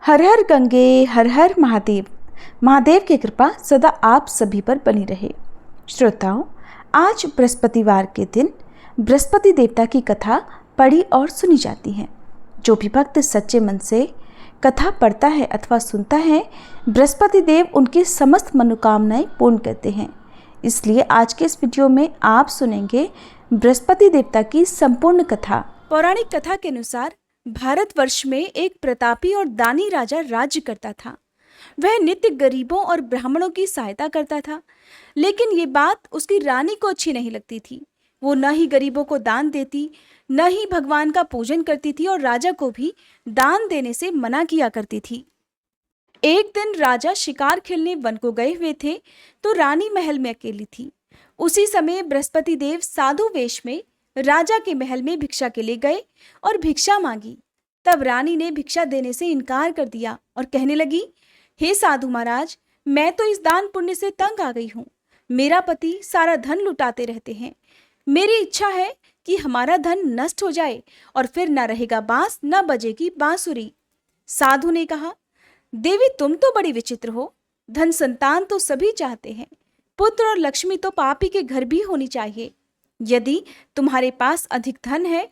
हर हर गंगे हर हर महादेव। महादेव की कृपा सदा आप सभी पर बनी रहे। श्रोताओं, आज बृहस्पतिवार के दिन बृहस्पति देवता की कथा पढ़ी और सुनी जाती है। जो भी भक्त सच्चे मन से कथा पढ़ता है अथवा सुनता है, बृहस्पति देव उनकी समस्त मनोकामनाएं पूर्ण करते हैं। इसलिए आज के इस वीडियो में आप सुनेंगे बृहस्पति देवता की संपूर्ण कथा। पौराणिक कथा के अनुसार भारतवर्ष में एक प्रतापी और दानी राजा राज्य करता था। वह नित्य गरीबों और ब्राह्मणों की सहायता करता था, लेकिन ये बात उसकी रानी को अच्छी नहीं लगती थी। वो न ही गरीबों को दान देती, न ही भगवान का पूजन करती थी और राजा को भी दान देने से मना किया करती थी। एक दिन राजा शिकार खेलने वन को गए हुए थे, तो रानी महल में अकेली थी। उसी समय बृहस्पति देव साधु वेश में राजा के महल में भिक्षा के लिए गए और भिक्षा मांगी। तब रानी ने भिक्षा देने से इनकार कर दिया और कहने लगी, हे साधु महाराज, मैं तो इस दान पुण्य से तंग आ गई हूँ। मेरा पति सारा धन लुटाते रहते हैं। मेरी इच्छा है कि हमारा धन नष्ट हो जाए और फिर न रहेगा बांस न बजेगी बांसुरी। साधु ने कहा, देवी तुम तो बड़ी विचित्र हो। धन संतान तो सभी चाहते हैं, पुत्र और लक्ष्मी तो पापी के घर भी होनी चाहिए। यदि तुम्हारे पास अधिक धन है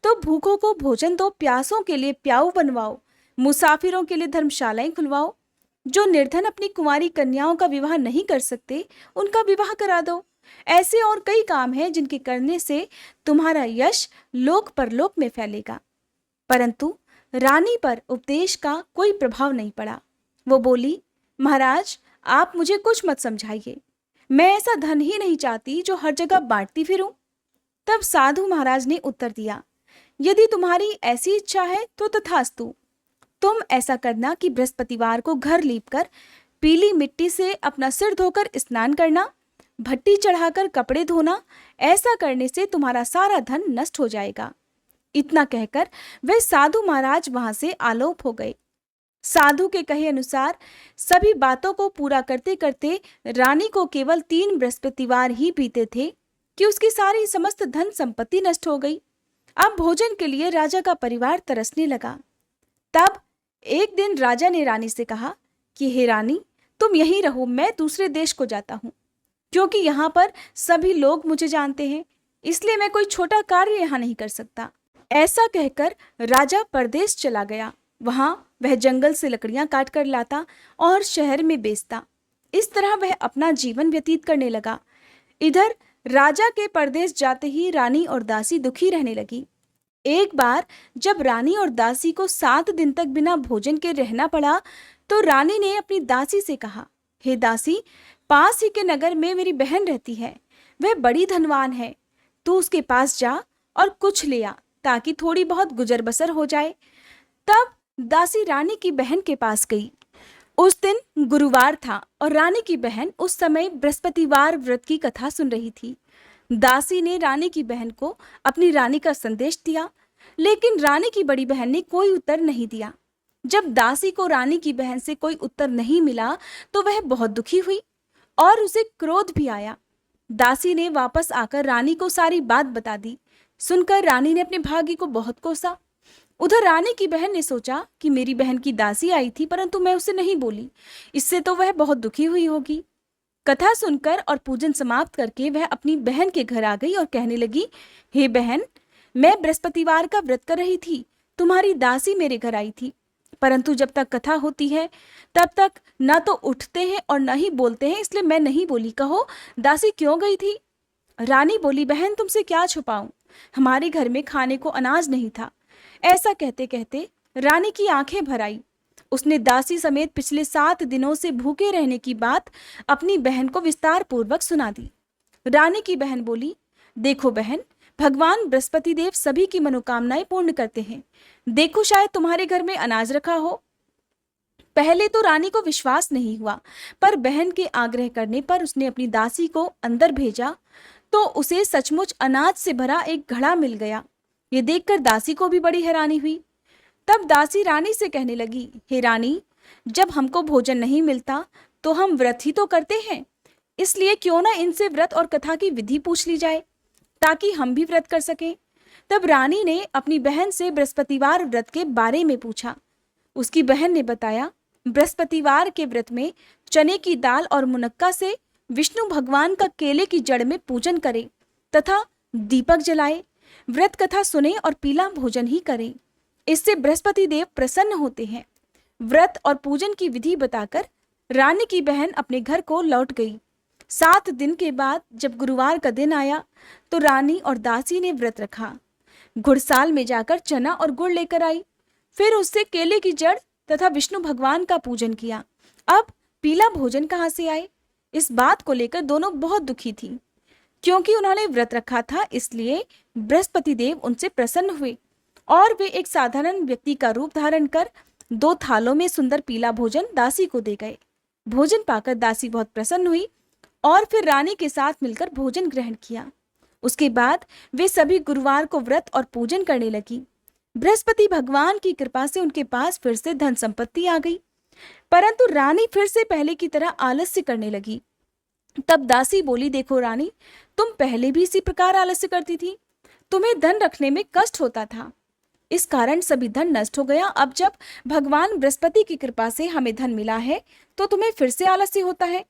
तो भूखों को भोजन दो, प्यासों के लिए प्याऊ बनवाओ, मुसाफिरों के लिए धर्मशालाएं खुलवाओ। जो निर्धन अपनी कुंवारी कन्याओं का विवाह नहीं कर सकते, उनका विवाह करा दो। ऐसे और कई काम हैं जिनके करने से तुम्हारा यश लोक परलोक में फैलेगा। परंतु रानी पर उपदेश का कोई प्रभाव नहीं पड़ा। वो बोली, महाराज आप मुझे कुछ मत समझाइए। मैं ऐसा धन ही नहीं चाहती जो हर जगह बांटती फिरूं। तब साधु महाराज ने उत्तर दिया, यदि तुम्हारी ऐसी इच्छा है तो तथास्तु। तुम ऐसा करना कि बृहस्पतिवार को घर लीपकर पीली मिट्टी से अपना सिर धोकर स्नान करना, भट्टी चढ़ाकर कपड़े धोना। ऐसा करने से तुम्हारा सारा धन नष्ट हो जाएगा। इतना कहकर वे साधु महाराज वहां से आलोप हो गए। साधु के कहे अनुसार सभी बातों को पूरा करते करते रानी को केवल 3 बृहस्पतिवार ही बीते थे कि उसकी सारी समस्त धन संपत्ति नष्ट हो गई। अब भोजन के लिए राजा का परिवार तरसने लगा। तब एक दिन राजा ने रानी से कहा कि हे रानी, तुम यहीं रहो, मैं दूसरे देश को जाता हूँ, क्योंकि यहाँ पर सभी लोग मुझे जानते हैं, इसलिए मैं कोई छोटा कार्य यहाँ नहीं कर सकता। ऐसा कहकर राजा परदेश चला गया। वहां वह जंगल से लकड़ियां काट कर लाता और शहर में बेचता। इस तरह वह अपना जीवन व्यतीत करने लगा। इधर राजा के परदेश जाते ही रानी और दासी दुखी रहने लगी। एक बार जब रानी और दासी को 7 दिन तक बिना भोजन के रहना पड़ा, तो रानी ने अपनी दासी से कहा, हे दासी, पास ही के नगर में मेरी बहन रहती है, वह बड़ी धनवान है। तू उसके पास जा और कुछ ले आ, ताकि थोड़ी बहुत गुजर बसर हो जाए। तब दासी रानी की बहन के पास गई। उस दिन गुरुवार था और रानी की बहन उस समय बृहस्पतिवार व्रत की कथा सुन रही थी। दासी ने रानी की बहन को अपनी रानी का संदेश दिया, लेकिन रानी की बड़ी बहन ने कोई उत्तर नहीं दिया। जब दासी को रानी की बहन से कोई उत्तर नहीं मिला, तो वह बहुत दुखी हुई और उसे क्रोध भी आया। दासी ने वापस आकर रानी को सारी बात बता दी। सुनकर रानी ने अपने भाग्य को बहुत कोसा। उधर रानी की बहन ने सोचा कि मेरी बहन की दासी आई थी, परंतु मैं उसे नहीं बोली, इससे तो वह बहुत दुखी हुई होगी। कथा सुनकर और पूजन समाप्त करके वह अपनी बहन के घर आ गई और कहने लगी, हे बहन, मैं बृहस्पतिवार का व्रत कर रही थी, तुम्हारी दासी मेरे घर आई थी, परंतु जब तक कथा होती है तब तक न तो उठते हैं और न ही बोलते हैं, इसलिए मैं नहीं बोली। कहो दासी क्यों गई थी? रानी बोली, बहन तुमसे क्या छुपाऊं, हमारे घर में खाने को अनाज नहीं था। ऐसा कहते कहते रानी की आंखें भर आई। उसने दासी समेत पिछले 7 दिनों से भूखे रहने की बात अपनी बहन को विस्तार पूर्वक सुना दी। रानी की बहन बोली, देखो बहन, भगवान बृहस्पति देव सभी की मनोकामनाएं पूर्ण करते हैं। देखो शायद तुम्हारे घर में अनाज रखा हो। पहले तो रानी को विश्वास नहीं हुआ, पर बहन के आग्रह करने पर उसने अपनी दासी को अंदर भेजा, तो उसे सचमुच अनाज से भरा एक घड़ा मिल गया। ये देखकर दासी को भी बड़ी हैरानी हुई। तब दासी रानी से कहने लगी, हे रानी, जब हमको भोजन नहीं मिलता तो हम व्रत ही तो करते हैं, इसलिए क्यों ना इनसे व्रत और कथा की विधि पूछ ली जाए, ताकि हम भी व्रत कर सकें। तब रानी ने अपनी बहन से बृहस्पतिवार व्रत के बारे में पूछा। उसकी बहन ने बताया, बृहस्पतिवार के व्रत में चने की दाल और मुनक्का से विष्णु भगवान का केले की जड़ में पूजन करें तथा दीपक जलाए, व्रत कथा सुने और पीला भोजन ही करें। इससे बृहस्पति देव प्रसन्न होते हैं। व्रत और पूजन की विधि बताकर रानी की बहन अपने घर को लौट गई। 7 दिन के बाद जब गुरुवार का दिन आया तो रानी और दासी ने व्रत रखा। घुड़साल में जाकर चना और गुड़ लेकर आई, फिर उससे केले की जड़ तथा विष्णु भगवान का पूजन किया। अब पीला भोजन कहाँ से आए? इस बात को लेकर दोनों बहुत दुखी थी। क्योंकि उन्होंने व्रत रखा था, इसलिए बृहस्पति देव उनसे प्रसन्न हुए और वे एक साधारण व्यक्ति का रूप धारण कर 2 थालों में सुंदर पीला भोजन दासी को दे गए। भोजन पाकर दासी बहुत प्रसन्न हुई और फिर रानी के साथ मिलकर भोजन ग्रहण किया। उसके बाद वे सभी गुरुवार को व्रत और पूजन करने लगी। बृहस्पति भगवान की कृपा से उनके पास फिर से धन संपत्ति आ गई, परंतु रानी फिर से पहले की तरह आलस्य करने लगी। तब दासी बोली, देखो रानी, तुम पहले भी इसी प्रकार आलस्य करती थी, तुम्हें धन रखने में कष्ट होता था, इस कारण सभी धन नष्ट हो गया। अब जब भगवान बृहस्पति की कृपा से हमें धन मिला है तो तुम्हें फिर से आलस्य होता है।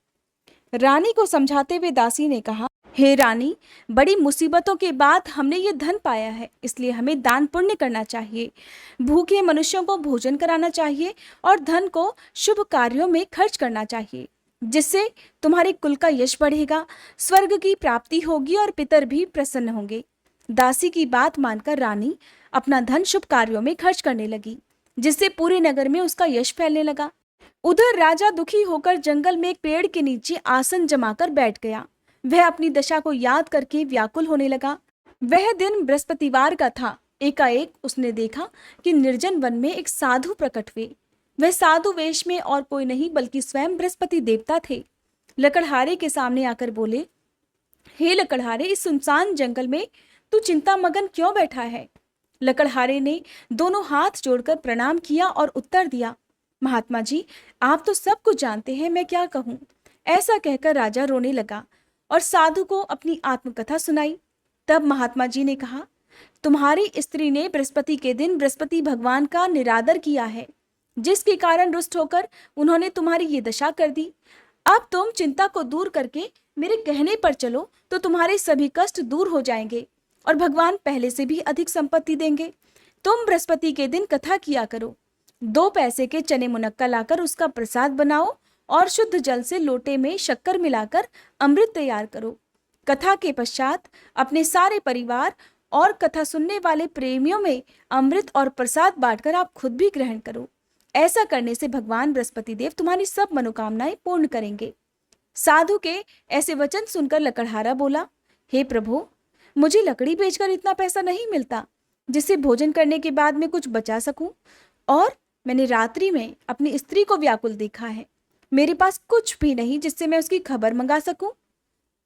रानी को समझाते हुए दासी ने कहा, हे रानी, बड़ी मुसीबतों के बाद हमने ये धन पाया है, इसलिए हमें दान पुण्य करना चाहिए, भूखे मनुष्यों को भोजन कराना चाहिए और धन को शुभ कार्यों में खर्च करना चाहिए, जिससे तुम्हारे कुल का यश बढ़ेगा, स्वर्ग की प्राप्ति होगी और पितर भी प्रसन्न होंगे। दासी की बात मानकर रानी अपना धन शुभ कार्यों में खर्च करने लगी, जिससे पूरे नगर में उसका यश फैलने लगा। उधर राजा दुखी होकर जंगल में एक पेड़ के नीचे आसन जमाकर बैठ गया। वह अपनी दशा को याद करके व्याकुल होने लगा। वह दिन बृहस्पतिवार का था। एकाएक उसने देखा कि निर्जन वन में एक साधु प्रकट हुए। वह साधु वेश में और कोई नहीं बल्कि स्वयं बृहस्पति देवता थे। लकड़हारे के सामने आकर बोले, हे लकड़हारे, इस सुनसान जंगल में तू चिंता मगन क्यों बैठा है? लकड़हारे ने दोनों हाथ जोड़कर प्रणाम किया और उत्तर दिया, महात्मा जी, आप तो सब कुछ जानते हैं, मैं क्या कहूँ। ऐसा कहकर राजा रोने लगा और साधु को अपनी आत्मकथा सुनाई। तब महात्मा जी ने कहा, तुम्हारी स्त्री ने बृहस्पति के दिन बृहस्पति भगवान का निरादर किया है, जिसके कारण रुष्ट होकर उन्होंने तुम्हारी ये दशा कर दी। अब तुम चिंता को दूर करके मेरे कहने पर चलो तो तुम्हारे सभी कष्ट दूर हो जाएंगे और भगवान पहले से भी अधिक संपत्ति देंगे। तुम बृहस्पति के दिन कथा किया करो, 2 पैसे के चने मुनक्का लाकर उसका प्रसाद बनाओ और शुद्ध जल से लोटे में शक्कर मिलाकर अमृत तैयार करो। कथा के पश्चात अपने सारे परिवार और कथा सुनने वाले प्रेमियों में अमृत और प्रसाद बांटकर आप खुद भी ग्रहण करो। ऐसा करने से भगवान बृहस्पति देव तुम्हारी सब मनोकामनाएं पूर्ण करेंगे। साधु के ऐसे वचन सुनकर लकड़हारा बोला, हे प्रभु, मुझे लकड़ी बेचकर इतना पैसा नहीं मिलता जिससे भोजन करने के बाद मैं कुछ बचा सकूं, और मैंने रात्रि में अपनी स्त्री को व्याकुल देखा है। मेरे पास कुछ भी नहीं जिससे मैं उसकी खबर मंगा सकूं।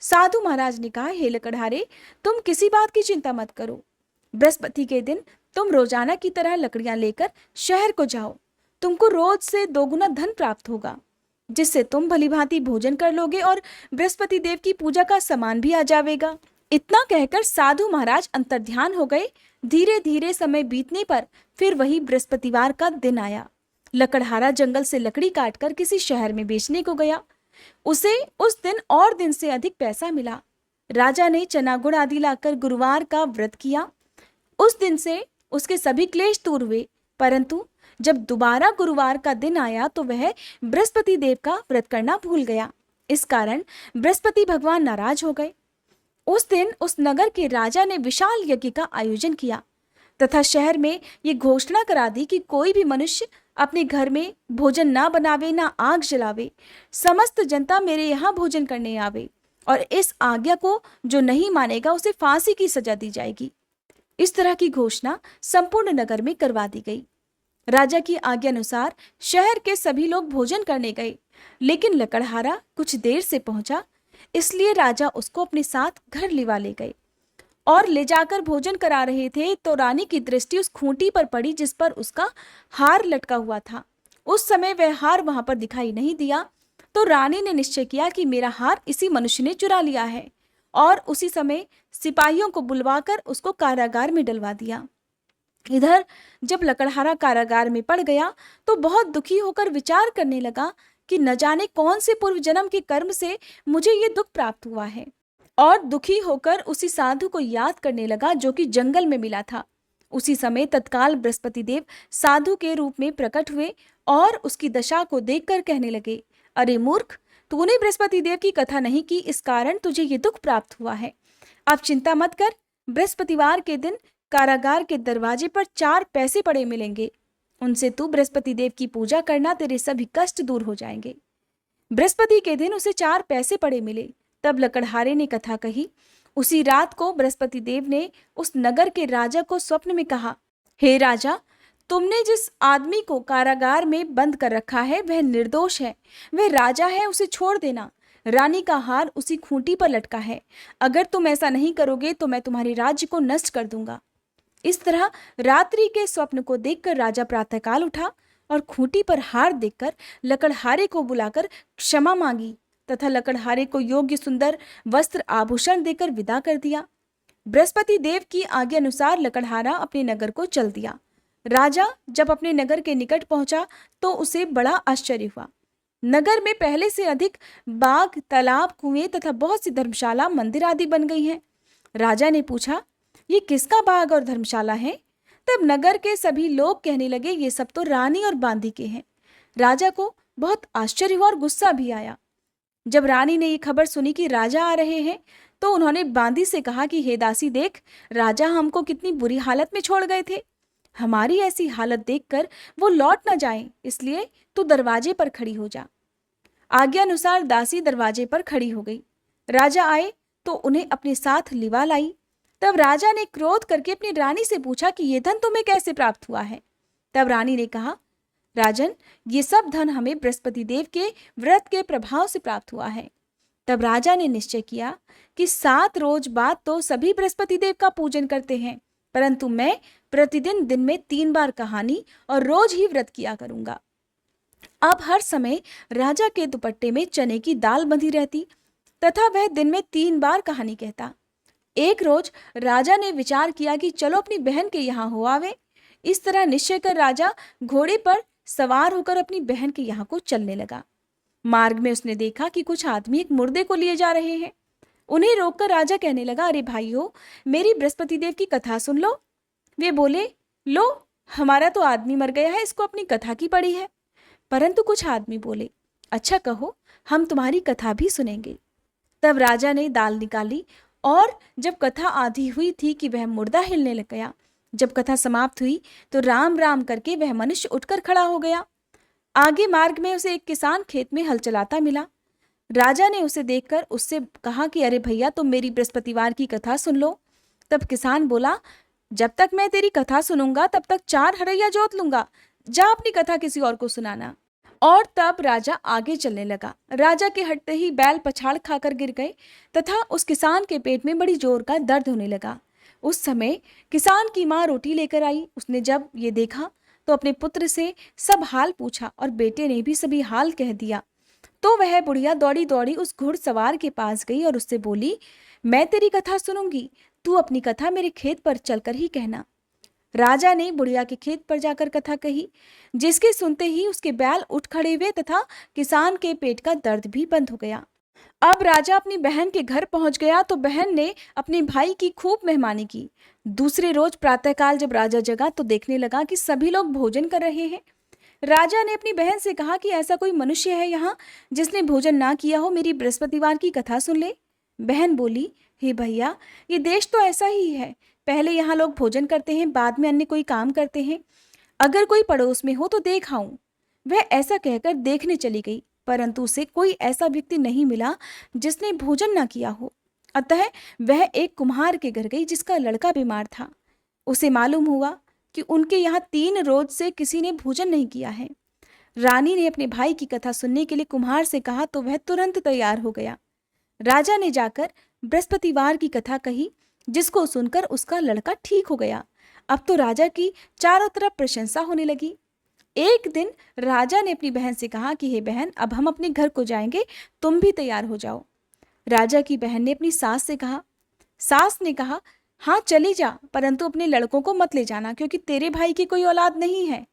साधु महाराज ने कहा, हे लकड़हारे, तुम किसी बात की चिंता मत करो। बृहस्पति के दिन तुम रोजाना की तरह लकड़ियां लेकर शहर को जाओ। तुमको रोज से 2 गुना धन प्राप्त होगा, जिससे तुम भलीभांति भोजन कर लोगे और बृहस्पति देव की पूजा का सामान भी आ जाएगा। इतना कहकर साधु महाराज अंतर्ध्यान हो गए। धीरे धीरे समय बीतने पर फिर वही बृहस्पतिवार का दिन आया। लकड़हारा जंगल से लकड़ी काटकर किसी शहर में बेचने को गया। उसे उस दिन और दिन से अधिक पैसा मिला। राजा ने चना गुड़ आदि लाकर गुरुवार का व्रत किया। उस दिन से उसके सभी क्लेश दूर हुए, परंतु जब दोबारा गुरुवार का दिन आया तो वह बृहस्पति देव का व्रत करना भूल गया। इस कारण बृहस्पति भगवान नाराज हो गए। उस दिन उस नगर के राजा ने विशाल यज्ञ का आयोजन किया तथा शहर में ये घोषणा करा दी कि कोई भी मनुष्य अपने घर में भोजन ना बनावे, ना आग जलावे। समस्त जनता मेरे यहाँ भोजन करने आवे और इस आज्ञा को जो नहीं मानेगा उसे फांसी की सजा दी जाएगी। इस तरह की घोषणा संपूर्ण नगर में करवा दी गई। राजा की आज्ञा अनुसार शहर के सभी लोग भोजन करने गए, लेकिन लकड़हारा कुछ देर से पहुंचा, इसलिए राजा उसको अपने साथ घर लिवा ले गए और ले जाकर भोजन करा रहे थे तो रानी की दृष्टि उस खूंटी पर पड़ी जिस पर उसका हार लटका हुआ था। उस समय वह हार वहां पर दिखाई नहीं दिया तो रानी ने निश्चय किया कि मेरा हार इसी मनुष्य ने चुरा लिया है, और उसी समय सिपाहियों को बुलवाकर उसको कारागार में डलवा दिया। इधर जब लकड़हारा कारागार में पड़ गया तो बहुत दुखी होकर विचार करने लगा कि न जाने कौन से पूर्व जन्म के कर्म से मुझे ये दुख प्राप्त हुआ है। और दुखी होकर उसी साधु को याद करने लगा जो कि जंगल में मिला था। उसी समय तत्काल बृहस्पति देव साधु के रूप में प्रकट हुए और उसकी दशा को देखकर कहने लगे, अरे मूर्ख, तूने बृहस्पति देव की कथा नहीं की, इस कारण तुझे ये दुख प्राप्त हुआ है। अब चिंता मत कर, बृहस्पतिवार के दिन कारागार के दरवाजे पर 4 पैसे पड़े मिलेंगे, उनसे तू बृहस्पति देव की पूजा करना, तेरे सभी कष्ट दूर हो जाएंगे। बृहस्पति के दिन उसे 4 पैसे पड़े मिले। तब लकड़हारे ने कथा कही। उसी रात को बृहस्पति देव ने उस नगर के राजा को स्वप्न में कहा, हे राजा, तुमने जिस आदमी को कारागार में बंद कर रखा है वह निर्दोष है, वह राजा है, उसे छोड़ देना। रानी का हार उसी खूंटी पर लटका है, अगर तुम ऐसा नहीं करोगे तो मैं तुम्हारे राज्य को नष्ट कर दूंगा। इस तरह रात्रि के स्वप्न को देखकर राजा प्रातःकाल उठा और खूंटी पर हार देखकर लकड़हारे को बुलाकर क्षमा मांगी तथा लकड़हारे को योग्य सुंदर वस्त्र आभूषण देकर विदा कर दिया। बृहस्पति देव की आज्ञा अनुसार लकड़हारा अपने नगर को चल दिया। राजा जब अपने नगर के निकट पहुंचा तो उसे बड़ा आश्चर्य हुआ। नगर में पहले से अधिक बाग, तालाब, कुएं तथा बहुत सी धर्मशाला, मंदिर आदि बन गई हैं। राजा ने पूछा, ये किसका बाग और धर्मशाला है? तब नगर के सभी लोग कहने लगे, ये सब तो रानी और बांदी के हैं। राजा को बहुत आश्चर्य हुआ और गुस्सा भी आया। जब रानी ने ये खबर सुनी कि राजा आ रहे हैं तो उन्होंने बांदी से कहा कि हे दासी, देख, राजा हमको कितनी बुरी हालत में छोड़ गए थे। हमारी ऐसी हालत देखकर वो लौट न जाएं, इसलिए तू दरवाजे पर खड़ी हो जा। आज्ञा अनुसार दासी दरवाजे पर खड़ी हो गई। राजा आए तो उन्हें अपने साथ लिवा लाई। तब राजा ने क्रोध करके अपनी रानी से पूछा कि ये धन तुम्हें कैसे प्राप्त हुआ है? तब रानी ने कहा, राजन, ये सब धन हमें बृहस्पति देव के व्रत के प्रभाव से प्राप्त हुआ है। तब राजा ने निश्चय किया कि 7 रोज बाद तो सभी बृहस्पति देव का पूजन करते हैं, परंतु मैं प्रतिदिन दिन में 3 बार कहानी और रोज ही व्रत किया करूंगा। अब हर समय राजा के दुपट्टे में चने की दाल बंधी रहती तथा वह दिन में 3 बार कहानी कहता। एक रोज राजा ने विचार किया कि चलो अपनी बहन के यहाँ हो आवे। इस तरह निश्चय कर राजा घोड़े पर सवार होकर अपनी बहन के यहाँ को चलने लगा। मार्ग में उसने देखा कि कुछ आदमी एक मुर्दे को लिए जा रहे हैं। उन्हें रोककर राजा कहने लगा, अरे भाइयों, मेरी बृहस्पति देव की कथा सुन लो। वे बोले, लो, हमारा तो आदमी मर गया है, इसको अपनी कथा की पड़ी है। परंतु कुछ आदमी बोले, अच्छा कहो, हम तुम्हारी कथा भी सुनेंगे। तब राजा ने दाल निकाली और जब कथा आधी हुई थी कि वह मुर्दा हिलने लग गया। जब कथा समाप्त हुई तो राम राम करके वह मनुष्य उठकर खड़ा हो गया। आगे मार्ग में उसे एक किसान खेत में हल चलाता मिला। राजा ने उसे देखकर उससे कहा कि अरे भैया, तुम मेरी बृहस्पतिवार की कथा सुन लो। तब किसान बोला, जब तक मैं तेरी कथा सुनूंगा तब तक 4 हरैया जोत लूंगा, जा अपनी कथा किसी और को सुनाना। और तब राजा आगे चलने लगा। राजा के हटते ही बैल पछाड़ खाकर गिर गए तथा उस किसान के पेट में बड़ी जोर का दर्द होने लगा। उस समय किसान की माँ रोटी लेकर आई। उसने जब ये देखा तो अपने पुत्र से सब हाल पूछा और बेटे ने भी सभी हाल कह दिया। तो वह बुढ़िया दौड़ी दौड़ी उस घुड़सवार के पास गई और उससे बोली, मैं तेरी कथा सुनूंगी, तू अपनी कथा मेरे खेत पर चलकर ही कहना। राजा ने बुढ़िया के खेत पर जाकर कथा कही, जिसके सुनते ही उसके बैल उठ खड़े हुए तथा किसान के पेट का दर्द भी बंद हो गया। अब राजा अपनी बहन के घर पहुंच गया तो बहन ने अपने भाई की खूब मेहमानी की। दूसरे रोज प्रातःकाल जब राजा जगा तो देखने लगा कि सभी लोग भोजन कर रहे हैं। राजा ने अपनी बहन से कहा कि ऐसा कोई मनुष्य है यहाँ जिसने भोजन ना किया हो, मेरी बृहस्पतिवार की कथा सुन ले। बहन बोली, हे भैया, ये देश तो ऐसा ही है, पहले यहाँ लोग भोजन करते हैं, बाद में अन्य कोई काम करते हैं। अगर कोई पड़ोस में हो तो देख आऊं। वह ऐसा कहकर देखने चली गई, परंतु उसे कोई ऐसा व्यक्ति नहीं मिला जिसने भोजन ना किया हो। अतः वह एक कुम्हार के घर गई जिसका लड़का बीमार था। उसे मालूम हुआ कि उनके यहाँ 3 रोज से किसी ने भोजन नहीं किया है। रानी ने अपने भाई की कथा सुनने के लिए कुम्हार से कहा तो वह तुरंत तैयार हो गया। राजा ने जाकर बृहस्पतिवार की कथा कही, जिसको सुनकर उसका लड़का ठीक हो गया। अब तो राजा की चारों तरफ प्रशंसा होने लगी। एक दिन राजा ने अपनी बहन से कहा कि हे बहन, अब हम अपने घर को जाएंगे, तुम भी तैयार हो जाओ। राजा की बहन ने अपनी सास से कहा। सास ने कहा, हाँ चली जा, परंतु अपने लड़कों को मत ले जाना, क्योंकि तेरे भाई की कोई औलाद नहीं है।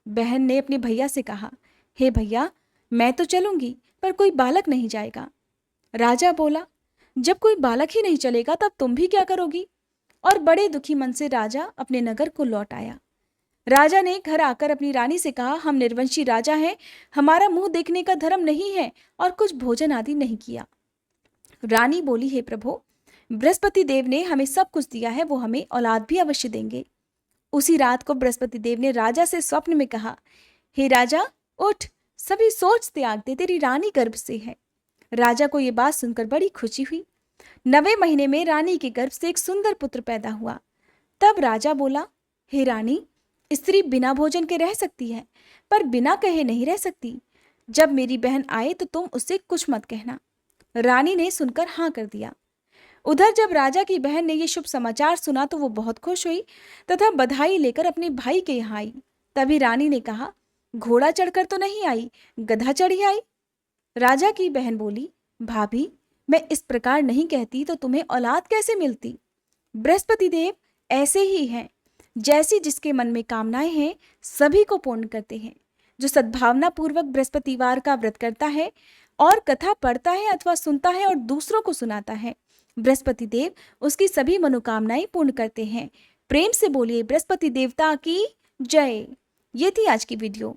बहन ने अपने भैया से कहा, हे भैया, मैं तो चलूंगी, पर कोई बालक नहीं जाएगा। राजा बोला, जब कोई बालक ही नहीं चलेगा तब तुम भी क्या करोगी? और बड़े दुखी मन से राजा अपने नगर को लौट आया। राजा ने घर आकर अपनी रानी से कहा, हम निर्वंशी राजा हैं, हमारा मुंह देखने का धर्म नहीं है और कुछ भोजन आदि नहीं किया। रानी बोली, हे प्रभु, बृहस्पति देव ने हमें सब कुछ दिया है, वो हमें औलाद भी अवश्य देंगे। उसी रात को बृहस्पति देव ने राजा से स्वप्न में कहा, हे राजा, उठ, सभी सोच त्याग दे, तेरी रानी गर्भ से है। राजा को यह बात सुनकर बड़ी खुशी हुई। 9वें महीने में रानी के गर्भ से एक सुंदर पुत्र पैदा हुआ। तब राजा बोला, हे रानी, स्त्री बिना भोजन के रह सकती है, पर बिना कहे नहीं रह सकती। जब मेरी बहन आए तो तुम उससे कुछ मत कहना। रानी ने सुनकर हाँ कर दिया। उधर जब राजा की बहन ने यह शुभ समाचार सुना तो वो बहुत खुश हुई तथा बधाई लेकर अपने भाई के यहाँ आई। तभी रानी ने कहा, घोड़ा चढ़कर तो नहीं आई, गधा चढ़ी आई। राजा की बहन बोली, भाभी, मैं इस प्रकार नहीं कहती तो तुम्हें औलाद कैसे मिलती? बृहस्पति देव ऐसे ही हैं, जैसी जिसके मन में कामनाएं हैं सभी को पूर्ण करते हैं। जो सद्भावना पूर्वक बृहस्पतिवार का व्रत करता है और कथा पढ़ता है अथवा सुनता है और दूसरों को सुनाता है, बृहस्पति देव उसकी सभी मनोकामनाएं पूर्ण करते हैं। प्रेम से बोलिए बृहस्पति देवता की जय। ये थी आज की वीडियो।